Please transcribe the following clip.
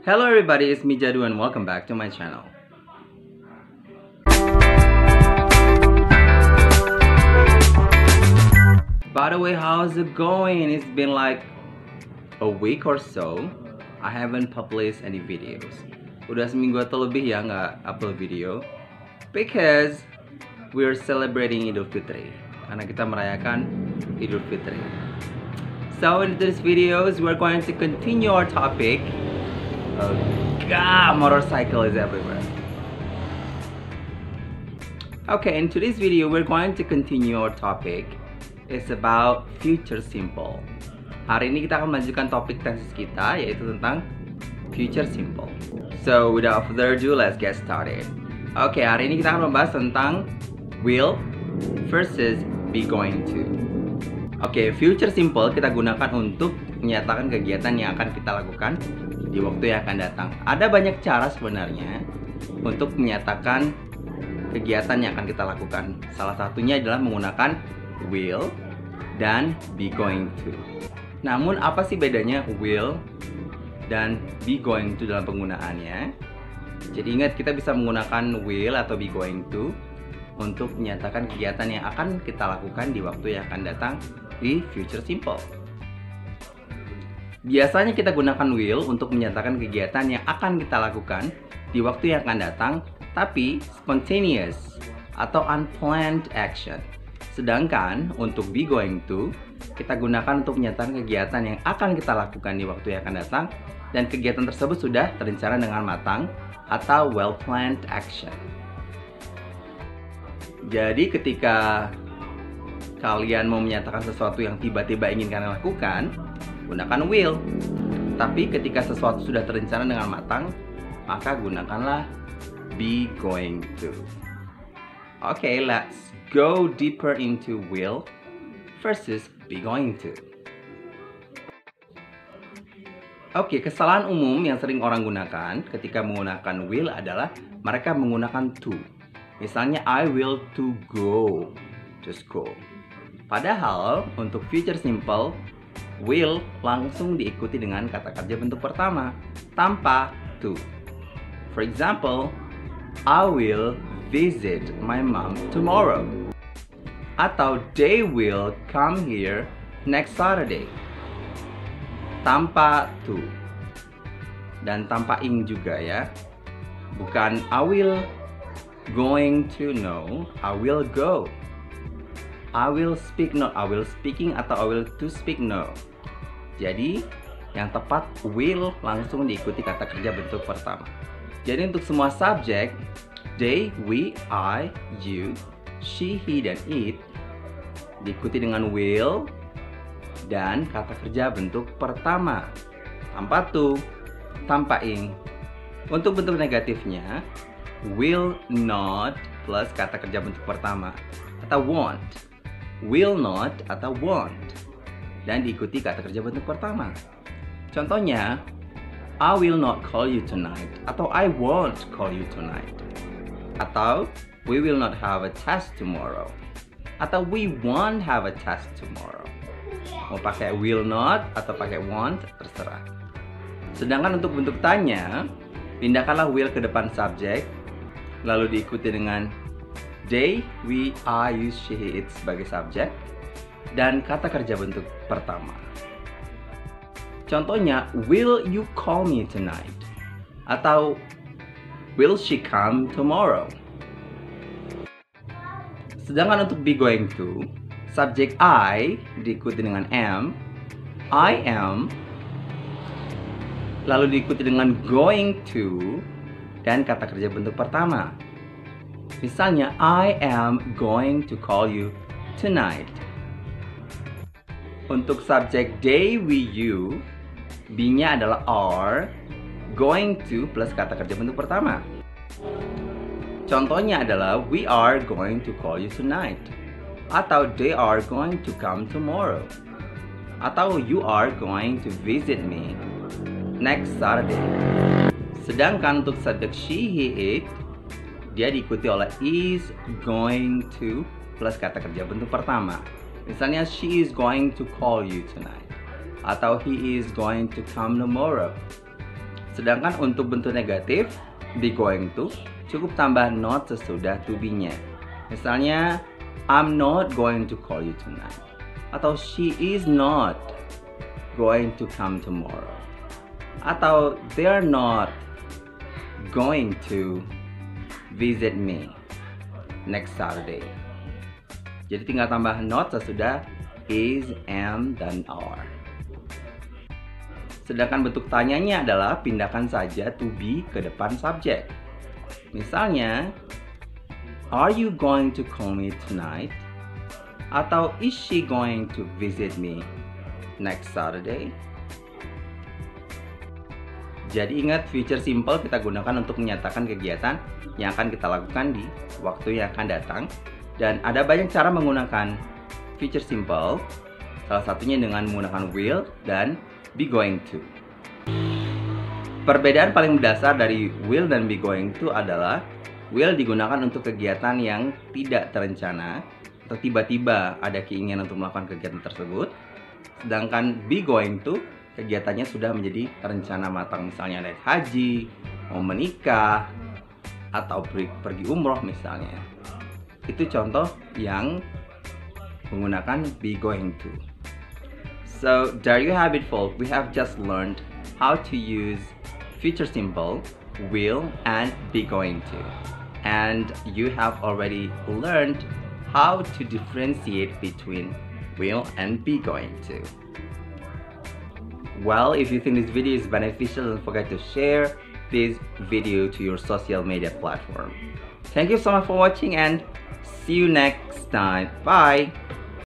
Hello everybody, it's me Jadu and welcome back to my channel. By the way, how's it going? It's been like a week or so. I haven't published any videos. Udah seminggu atau lebih ya nggak upload video. Because we're celebrating Idul Fitri. Karena kita merayakan Idul Fitri. So in this videos, we're going to continue our topic. Oh God, motorcycle is everywhere. Okay, in today's video, we're going to continue our topic. It's about future simple. Hari ini kita akan melanjutkan topik tesis kita, yaitu tentang future simple. So, without further ado, let's get started. Okay, hari ini kita akan membahas tentang will versus be going to. Okay, future simple kita gunakan untuk menyatakan kegiatan yang akan kita lakukan di waktu yang akan datang. Ada banyak cara sebenarnya untuk menyatakan kegiatan yang akan kita lakukan. Salah satunya adalah menggunakan will dan be going to. Namun apa sih bedanya will dan be going to dalam penggunaannya? Jadi ingat, kita bisa menggunakan will atau be going to untuk menyatakan kegiatan yang akan kita lakukan di waktu yang akan datang di future simple. Biasanya kita gunakan will untuk menyatakan kegiatan yang akan kita lakukan di waktu yang akan datang, tapi spontaneous atau unplanned action. Sedangkan untuk be going to, kita gunakan untuk menyatakan kegiatan yang akan kita lakukan di waktu yang akan datang, dan kegiatan tersebut sudah terencana dengan matang atau well planned action. Jadi ketika kalian mau menyatakan sesuatu yang tiba-tiba ingin kalian lakukan, gunakan will. Tapi ketika sesuatu sudah terencana dengan matang, maka gunakanlah be going to. Okay, let's go deeper into will versus be going to. Oke, kesalahan umum yang sering orang gunakan ketika menggunakan will adalah mereka menggunakan to. Misalnya, I will to go. Just go. Padahal untuk future simple, will langsung diikuti dengan kata kerja bentuk pertama tanpa to. For example, I will visit my mom tomorrow. Atau they will come here next Saturday. Tanpa to. Dan tanpa ing juga ya. Bukan I will going to, no, I will go. I will speak, not I will speaking, atau I will to speak, no. Jadi yang tepat will langsung diikuti kata kerja bentuk pertama. Jadi untuk semua subjek, they, we, I, you, she, he, dan it diikuti dengan will dan kata kerja bentuk pertama tanpa to, tanpa ing. Untuk bentuk negatifnya, will not plus kata kerja bentuk pertama atau won't, will not atau won't, dan diikuti kata kerja bentuk pertama. Contohnya, I will not call you tonight atau I won't call you tonight, atau we will not have a test tomorrow atau we won't have a test tomorrow. Mau pakai will not atau pakai won't terserah. Sedangkan untuk bentuk tanya, pindahkanlah will ke depan subjek, lalu diikuti dengan they, we, I, you, she, he, it sebagai subjek dan kata kerja bentuk pertama. Contohnya, will you call me tonight? Atau will she come tomorrow? Sedangkan untuk be going to, subjek I diikuti dengan am, I am, lalu diikuti dengan going to dan kata kerja bentuk pertama. Misalnya, I am going to call you tonight. Untuk subjek they, we, you, be-nya adalah are, going to plus kata kerja bentuk pertama. Contohnya adalah we are going to call you tonight, atau they are going to come tomorrow, atau you are going to visit me next Saturday. Sedangkan untuk subjek she, he, it, dia diikuti oleh is going to plus kata kerja bentuk pertama. Misalnya, she is going to call you tonight, atau he is going to come tomorrow. Sedangkan untuk bentuk negatif, be going to, cukup tambah not sesudah to be-nya. Misalnya, I'm not going to call you tonight. Atau she is not going to come tomorrow. Atau they're not going to visit me next Saturday. Jadi tinggal tambah not sesudah is, am, dan are. Sedangkan bentuk tanyanya adalah pindahkan saja to be ke depan subjek. Misalnya, are you going to call me tonight? Atau is she going to visit me next Saturday? Jadi ingat, future simple kita gunakan untuk menyatakan kegiatan yang akan kita lakukan di waktu yang akan datang. Dan ada banyak cara menggunakan future simple, salah satunya dengan menggunakan will dan be going to. Perbedaan paling mendasar dari will dan be going to adalah will digunakan untuk kegiatan yang tidak terencana atau tiba-tiba ada keinginan untuk melakukan kegiatan tersebut. Sedangkan be going to kegiatannya sudah menjadi rencana matang, misalnya naik haji, mau menikah, atau pergi umroh misalnya. Itu contoh yang menggunakan be going to. So there you have it, folks. We have just learned how to use future simple, will, and be going to. And you have already learned how to differentiate between will and be going to. Well, if you think this video is beneficial, don't forget to share this video to your social media platform. Thank you so much for watching and see you next time. Bye!